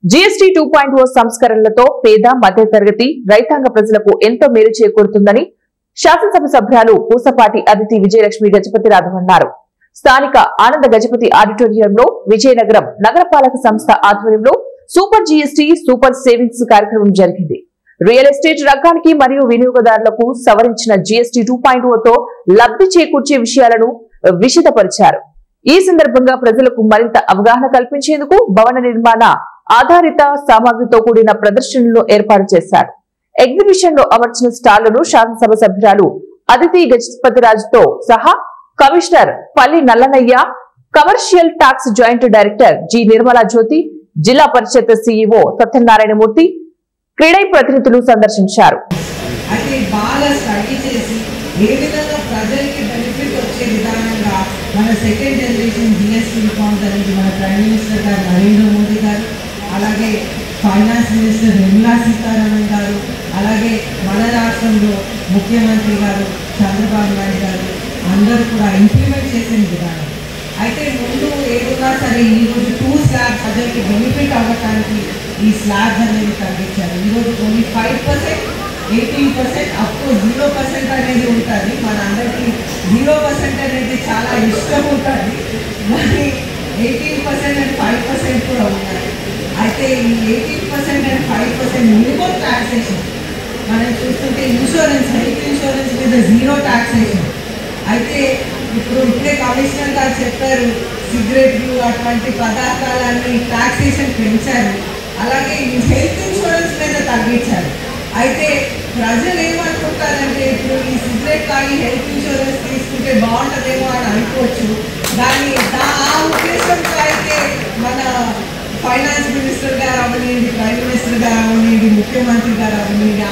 GST 2.0 సంస్కరణలతో పేద మధ్యతరగతి రైతాంగ ప్రజలకు ఎంతో మేలు చేకూరుతుందని శాసనసభ సభ్యులు పూసపాటి అదితి విజయలక్ష్మి గజపతిరాజు అన్నారు. స్థానిక ఆనంద గజపతి ఆడిటోరియంలో విజయనగరం నగరపాలక సంస్థ ఆధ్వర్యంలో సూపర్ జీఎస్టీ సూపర్ సేవింగ్స్ కార్యక్రమం జరిగింది. రియల్ ఎస్టేట్ రంగానికి మరియు వినియోగదారులకు సవరించిన జీఎస్టీ 2.0తో లబ్ధి చేకూర్చే విషయాలను విశదపరిచారు. ఈ సందర్భంగా ప్రజలకు మరింత అవగాహన కల్పించేందుకు భవన నిర్మాణ ఆధారిత సామాగ్రితో కూడిన ప్రదర్శనలు ఏర్పాటు చేశారు. ఎగ్జిబిషన్ లో అమర్చిన స్టాళ్లను శాసనసభ సభ్యురాలు అదితి గజపతిరాజుతో సహా commissioner Palli Nallanayya, commercial tax joint director G Nirmala Jyothi, Zilla Parishad CEO Satyanarayana Murthy, క్రీడై ప్రతినిధులు సందర్శించారు. మన సెకండ్ జనరేషన్ జిఎస్టీ రిఫార్మ్స్ అనేది మన ప్రైమ్ మినిస్టర్ గారు నరేంద్ర మోదీ గారు, అలాగే ఫైనాన్స్ మినిస్టర్ నిర్మలా సీతారామన్ గారు, అలాగే మన రాష్ట్రంలో ముఖ్యమంత్రి గారు చంద్రబాబు నాయుడు గారు అందరూ కూడా ఇంప్లిమెంట్ చేసిన విధానం. అయితే ముందు ఏదున్నా సరే ఈరోజు 2 స్లాబ్స్ ప్రజలకి బెనిఫిట్ అవ్వడానికి ఈ స్లాబ్స్ అనేది తగ్గించారు. ఈరోజు ఓన్లీ 5%, 18%, అఫ్కోర్స్ 0% అనేది ఉంటుంది. మన అందరికీ 0% అనేది చాలా ఇష్టం ఉంటుంది, కానీ 18% అండ్ 5% కూడా ఉన్నాయి. అయితే ఈ 18% అండ్ 5% మినిమం టాక్సేషన్ మనం చూస్తుంటే ఇన్సూరెన్స్, హెల్త్ ఇన్సూరెన్స్ మీద 0 టాక్సేషన్. అయితే ఇప్పుడే కమిషనర్ గారు చెప్పారు, సిగరెట్లు అటువంటి పదార్థాలన్నీ టాక్సేషన్ పెంచారు, అలాగే హెల్త్ ఇన్సూరెన్స్ మీద తగ్గించారు. అయితే ప్రజలు ఏమనుకుంటారంటే ఇప్పుడు ఈ సిగరెట్ తాగి హెల్త్ ఇన్సూరెన్స్ తీసుకుంటే బాగుంటుందేమో అని అనుకోవచ్చు. దాన్ని ఆ ఉద్దేశంతో అయితే మన ఫైనాన్స్ మినిస్టర్ గారు అవనండి, ప్రైమ్ మినిస్టర్ గారు అవనండి, ముఖ్యమంత్రి గారు అవనండి